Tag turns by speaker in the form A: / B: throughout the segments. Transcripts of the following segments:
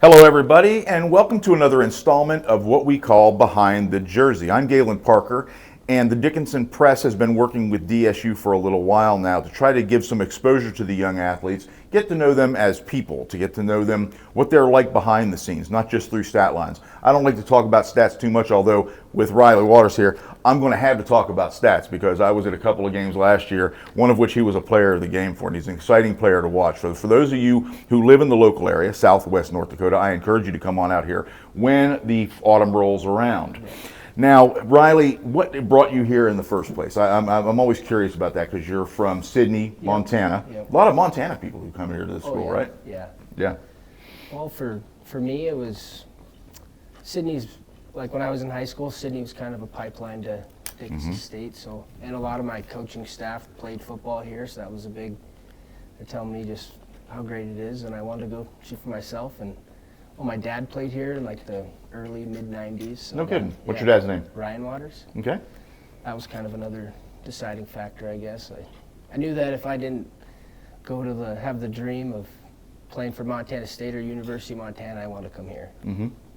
A: Hello, everybody, and welcome to another installment of what we call Behind the Jersey. I'm Galen Parker, and the Dickinson Press has been working with DSU for a little while now to try to give some exposure to the young athletes, get to know them as people, to get to know them what they're like behind the scenes, not just through stat lines. I don't like to talk about stats too much, although with Riley Waters here, I'm going to have to talk about stats because I was at a couple of games last year, one of which he was a player of the game for, and he's an exciting player to watch. So for those of you who live in the local area, southwest North Dakota, I encourage you to come on out here when the autumn rolls around. Now, Riley, what brought you here in the first place? I'm always curious about that because you're from Sidney, Montana.
B: Yep.
A: A lot of Montana people who come here to this school,
B: yeah.
A: right?
B: Yeah.
A: Yeah.
B: Well, for me, it was Sydney's. Like when I was in high school, Sydney was kind of a pipeline to Dickinson State. So, and a lot of my coaching staff played football here, so that was a big. They're telling me just how great it is, and I wanted to go shoot for myself. And well, my dad played here in like the early mid '90s. So
A: No kidding. What's your dad's name?
B: Ryan Waters.
A: Okay.
B: That was kind of another deciding factor, I guess. I knew that if I didn't go to have the dream of playing for Montana State or University of Montana, I wanted to come here.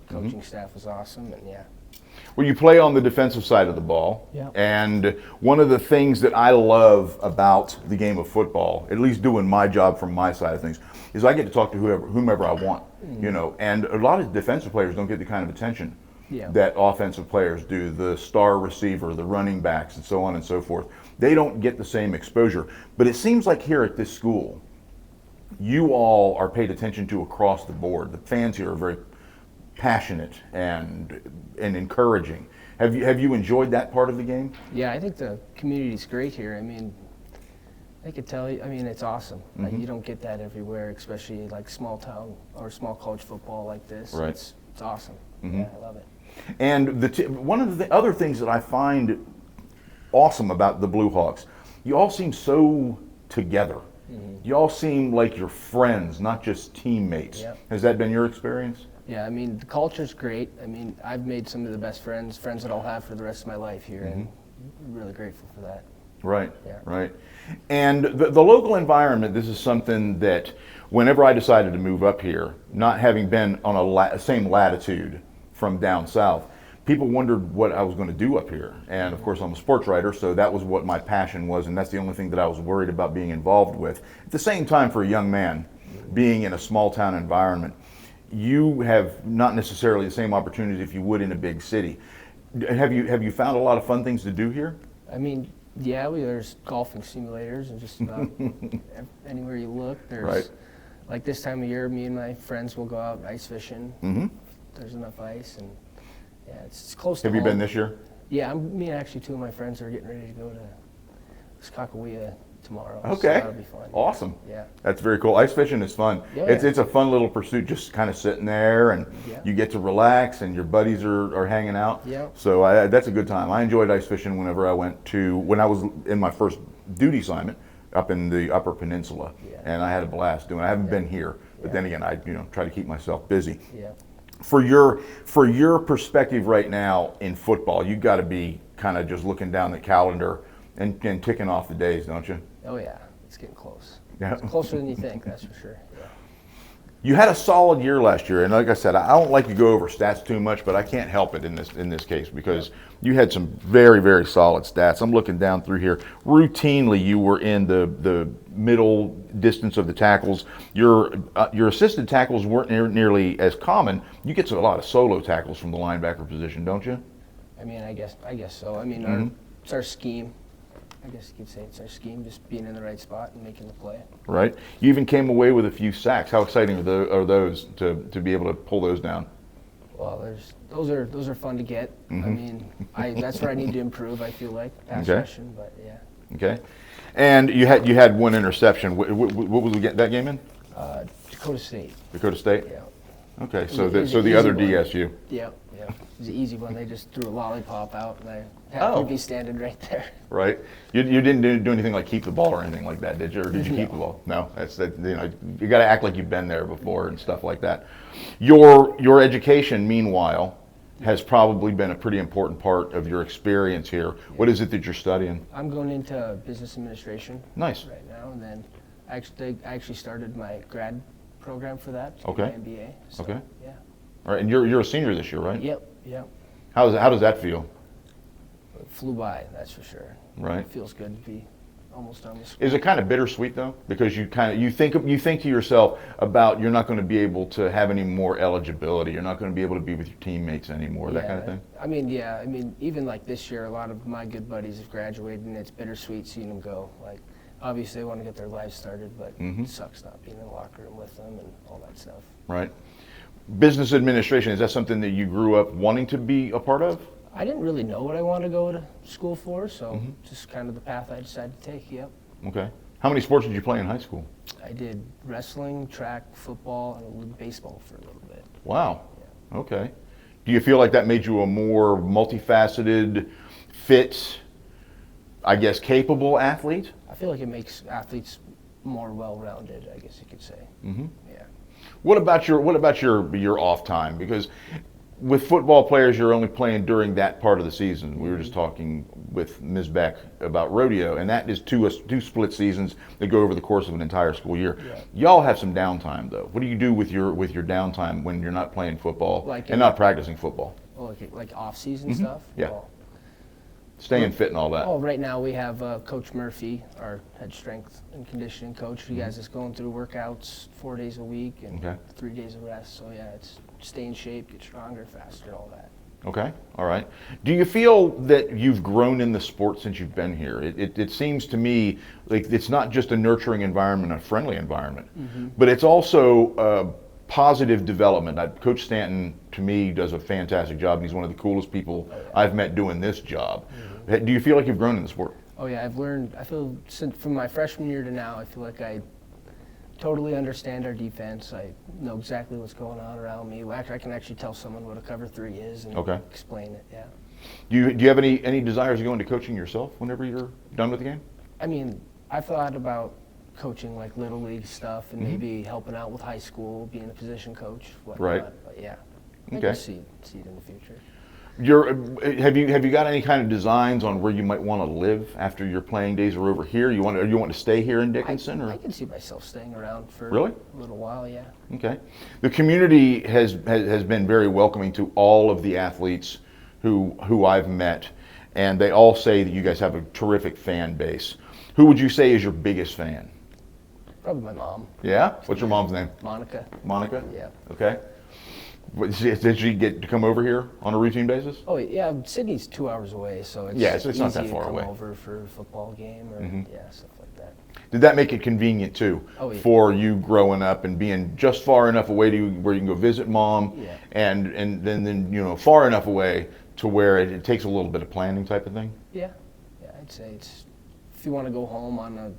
B: Coaching staff was awesome, and yeah.
A: Well, you play on the defensive side of the ball.
B: Yeah.
A: And one of the things that I love about the game of football, at least doing my job from my side of things, is I get to talk to whomever I want. You know, and a lot of defensive players don't get the kind of attention that offensive players do. The star receiver, the running backs, and so on and so forth. They don't get the same exposure. But it seems like here at this school, you all are paid attention to across the board. The fans here are very passionate and encouraging. Have you enjoyed that part of the game?
B: Yeah, I think the community's great here. I mean, I could tell you, I mean, it's awesome. Like, you don't get that everywhere, especially like small town or small college football like this.
A: Right.
B: It's awesome. Yeah, I love it.
A: And one of the other things that I find awesome about the Blue Hawks, you all seem so together. You all seem like you're friends, not just teammates.
B: Yep.
A: Has that been your experience?
B: Yeah, I mean, the culture's great. I mean, I've made some of the best friends that I'll have for the rest of my life here, and I'm really grateful for that.
A: Right,
B: Yeah.
A: right. And the local environment, this is something that whenever I decided to move up here, not having been on a same latitude from down south, people wondered what I was going to do up here. And of course, I'm a sports writer, so that was what my passion was, and that's the only thing that I was worried about being involved with. At the same time, for a young man, being in a small town environment, you have not necessarily the same opportunities if you would in a big city. Have you found a lot of fun things to do here?
B: I mean, yeah, there's golfing simulators and just about anywhere you look. There's
A: Right.
B: like this time of year, me and my friends will go out ice fishing. There's enough ice, and yeah, it's close to
A: Have you been
B: home.
A: this year?
B: Yeah, me and actually two of my friends are getting ready to go to Skakawea tomorrow. So
A: Okay.
B: that'll be fun.
A: Awesome.
B: Yeah.
A: That's very cool. Ice fishing is fun.
B: Yeah.
A: It's a fun little pursuit, just kind of sitting there and
B: Yeah.
A: you get to relax and your buddies are hanging out.
B: Yeah.
A: So that's a good time. I enjoyed ice fishing whenever I when I was in my first duty assignment up in the Upper Peninsula.
B: Yeah.
A: And I had a blast doing it. I haven't been here, but then again, I try to keep myself busy.
B: Yeah.
A: For your perspective right now in football, you got to be kind of just looking down the calendar and ticking off the days, don't you?
B: Oh yeah, it's getting close.
A: Yeah.
B: It's closer than you think, that's for sure. Yeah.
A: You had a solid year last year, and like I said, I don't like to go over stats too much, but I can't help it in this case because you had some very, very solid stats. I'm looking down through here. Routinely, you were in the middle distance of the tackles. Your assisted tackles weren't nearly as common. You get a lot of solo tackles from the linebacker position, don't you?
B: I mean, I guess so. I mean, it's our scheme. I guess you could say it's our scheme, just being in the right spot and making the play.
A: Right. You even came away with a few sacks. How exciting are those to be able to pull those down?
B: Well, those are fun to get. I mean, that's where I need to improve. I feel like pass
A: Okay.
B: rushing, but yeah.
A: Okay. And you had one interception. What was that game in?
B: Dakota State.
A: Dakota State.
B: Yeah.
A: Okay.
B: It
A: So
B: was
A: the
B: an
A: other
B: easy one.
A: DSU.
B: Yeah. It was an easy one. They just threw a lollipop out, and I had
A: Oh.
B: to be standing right there.
A: Right. You didn't do anything like keep the ball or anything like that, did you? Or did you keep the ball? No. You got to act like you've been there before and stuff like that. Your education, meanwhile, has probably been a pretty important part of your experience here. What is it that you're studying?
B: I'm going into business administration
A: Nice.
B: right now, and then I actually started my grad program for that. To
A: Okay.
B: get my MBA. So,
A: Okay.
B: Yeah.
A: All right, and you're a senior this year, right?
B: Yep. Yep.
A: How does that feel?
B: It flew by, that's for sure.
A: Right.
B: It feels good to be almost done with school.
A: Is it kind of bittersweet though? Because you think to yourself about you're not going to be able to have any more eligibility. You're not going to be able to be with your teammates anymore. That kind of thing.
B: I mean, yeah. I mean, even like this year, a lot of my good buddies have graduated, and it's bittersweet seeing them go. Like, obviously, they want to get their lives started, but it sucks not being in the locker room with them and all that stuff.
A: Right. Business administration, is that something that you grew up wanting to be a part of?
B: I didn't really know what I wanted to go to school for, so just kind of the path I decided to take. Yep.
A: Okay. How many sports did you play in high school?
B: I did wrestling, track, football, and a little baseball for a little bit.
A: Wow. Okay. Do you feel like that made you a more multifaceted, fit, I guess, capable athlete?
B: I feel like it makes athletes more well-rounded, I guess you could say.
A: Mm-hmm.
B: Yeah.
A: What about your off time? Because with football players, you're only playing during that part of the season. We were just talking with Ms. Beck about rodeo, and that is two split seasons that go over the course of an entire school year.
B: Yeah.
A: Y'all have some downtime though. What do you do with your downtime when you're not playing football
B: Like
A: and not practicing football?
B: Well, like off-season stuff?
A: Yeah.
B: Well,
A: Staying fit and all that.
B: oh, right now we have Coach Murphy, our head strength and conditioning coach. He has us going through workouts 4 days a week and
A: Okay.
B: 3 days of rest. So yeah, it's stay in shape, get stronger, faster, all that.
A: Okay, all right. Do you feel that you've grown in the sport since you've been here? It seems to me like it's not just a nurturing environment, a friendly environment, but it's also positive development. Coach Stanton, to me, does a fantastic job, and he's one of the coolest people I've met doing this job. Do you feel like you've grown in the sport?
B: Oh yeah, I've learned. I feel since from my freshman year to now, I feel like I totally understand our defense. I know exactly what's going on around me. I can actually tell someone what a cover 3 is and explain it. Yeah.
A: Do you have any desires to go into coaching yourself whenever you're done with the game?
B: I mean, I've thought about coaching like little league stuff and maybe helping out with high school, being a position coach, whatnot.
A: Right.
B: But yeah,
A: Okay.
B: I can see it in the future.
A: Have you got any kind of designs on where you might want to live after your playing days are over here? You want to stay here in Dickinson, or
B: I can see myself staying around for
A: Really?
B: a little while. Yeah.
A: okay? The community has been very welcoming to all of the athletes who I've met, and they all say that you guys have a terrific fan base. Who would you say is your biggest fan?
B: Probably my mom,
A: Yeah. What's your mom's name?
B: Monica.
A: Monica.
B: Yeah.
A: Okay. Did she get to come over here on a routine basis?
B: Oh yeah, Sydney's 2 hours away, so it's
A: Yeah, it's not that
B: easy
A: far
B: to come
A: away.
B: over for a football game or stuff like that.
A: Did that make it convenient too
B: Oh, yeah.
A: for you growing up and being just far enough away to where you can go visit mom,
B: Yeah.
A: and then far enough away to where it takes a little bit of planning type of thing?
B: Yeah, I'd say it's if you want to go home on a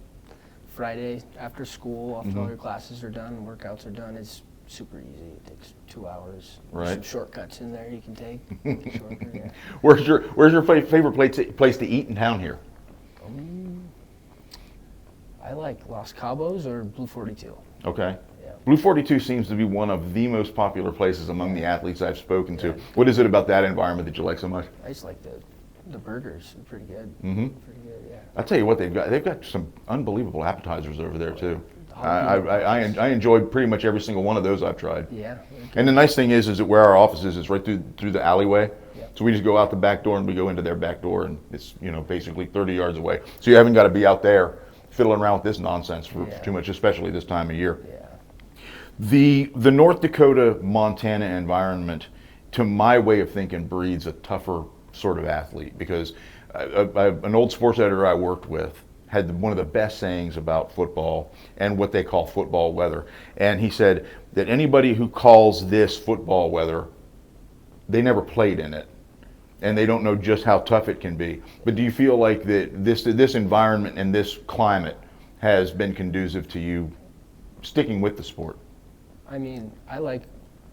B: Friday after school, after all your classes are done and workouts are done, it's super easy. It takes 2 hours. There's
A: Right.
B: some shortcuts in there you can take. Make it shorter, yeah.
A: Where's your favorite place to eat in town here?
B: I like Los Cabos or Blue 42.
A: Okay.
B: Yeah.
A: Blue 42 seems to be one of the most popular places among the athletes I've spoken to. What is it about that environment that you like so much?
B: I just like the burgers. They're pretty good.
A: Mm-hmm.
B: Pretty good, yeah.
A: I'll tell you what they've got some unbelievable appetizers over there too.
B: The
A: I enjoyed pretty much every single one of those I've tried.
B: Yeah.
A: And the nice thing is that where our office is right through the alleyway.
B: Yeah.
A: So we just go out the back door and we go into their back door, and it's basically 30 yards away. So you haven't got to be out there fiddling around with this nonsense for too much, especially this time of year.
B: Yeah.
A: The North Dakota Montana environment, to my way of thinking, breeds a tougher sort of athlete, because an old sports editor I worked with had one of the best sayings about football and what they call football weather. And he said that anybody who calls this football weather, they never played in it, and they don't know just how tough it can be. But do you feel like that this environment and this climate has been conducive to you sticking with the sport?
B: I mean, I like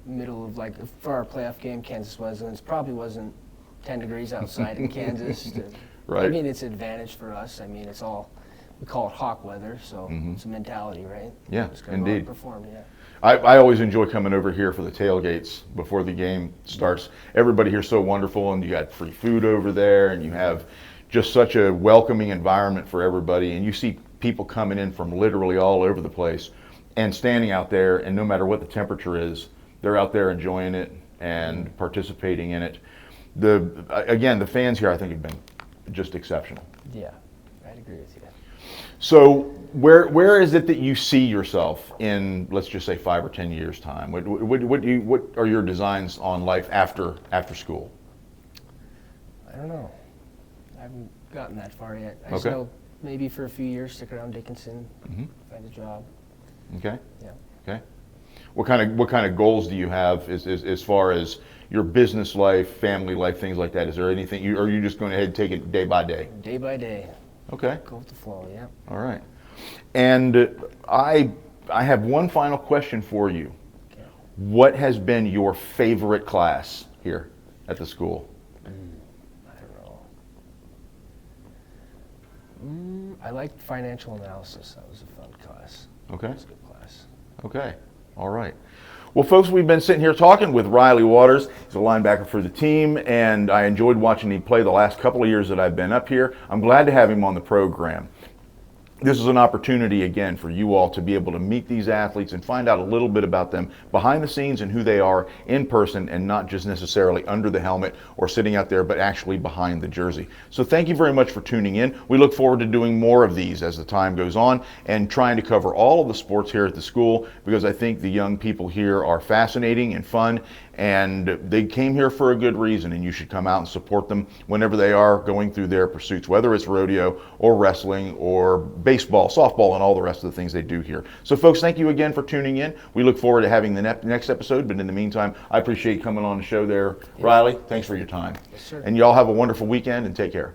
B: middle of for our playoff game, Kansas Wesleyan's probably wasn't 10 degrees outside in Kansas.
A: Right.
B: I mean, it's an advantage for us. I mean, we call it hawk weather, so it's a mentality, right?
A: Yeah,
B: Just gotta go out and
A: indeed.
B: perform, yeah.
A: I always enjoy coming over here for the tailgates before the game starts. Everybody here's so wonderful, and you got free food over there, and you have just such a welcoming environment for everybody, and you see people coming in from literally all over the place and standing out there, and no matter what the temperature is, they're out there enjoying it and participating in it. Again, the fans here I think have been just exceptional.
B: Yeah, I'd agree with you.
A: So where is it that you see yourself in, let's just say, 5 or 10 years time? What are your designs on life after school?
B: I don't know. I haven't gotten that far yet. I just
A: Okay.
B: know maybe for a few years, stick around Dickinson, find a job.
A: Okay.
B: Yeah.
A: Okay. What kind of goals do you have as far as your business life, family life, things like that? Is there anything or are you just going ahead and take it day by day?
B: Day by day,
A: Okay.
B: go with the flow. Yeah.
A: All right. And I have one final question for you.
B: Okay.
A: What has been your favorite class here at the school?
B: I don't know. I liked financial analysis. That was a fun class.
A: Okay.
B: It was a good class.
A: Okay. All right. Well, folks, we've been sitting here talking with Riley Waters. He's a linebacker for the team, and I enjoyed watching him play the last couple of years that I've been up here. I'm glad to have him on the program. This is an opportunity, again, for you all to be able to meet these athletes and find out a little bit about them behind the scenes and who they are in person, and not just necessarily under the helmet or sitting out there, but actually behind the jersey. So thank you very much for tuning in. We look forward to doing more of these as the time goes on and trying to cover all of the sports here at the school, because I think the young people here are fascinating and fun, and they came here for a good reason, and you should come out and support them whenever they are going through their pursuits, whether it's rodeo or wrestling or baseball, softball, and all the rest of the things they do here. So folks, thank you again for tuning in. We look forward to having the next episode, but in the meantime, I appreciate you coming on the show there. Riley, thanks for your time.
B: Yes, sir.
A: And y'all have a wonderful weekend and take care.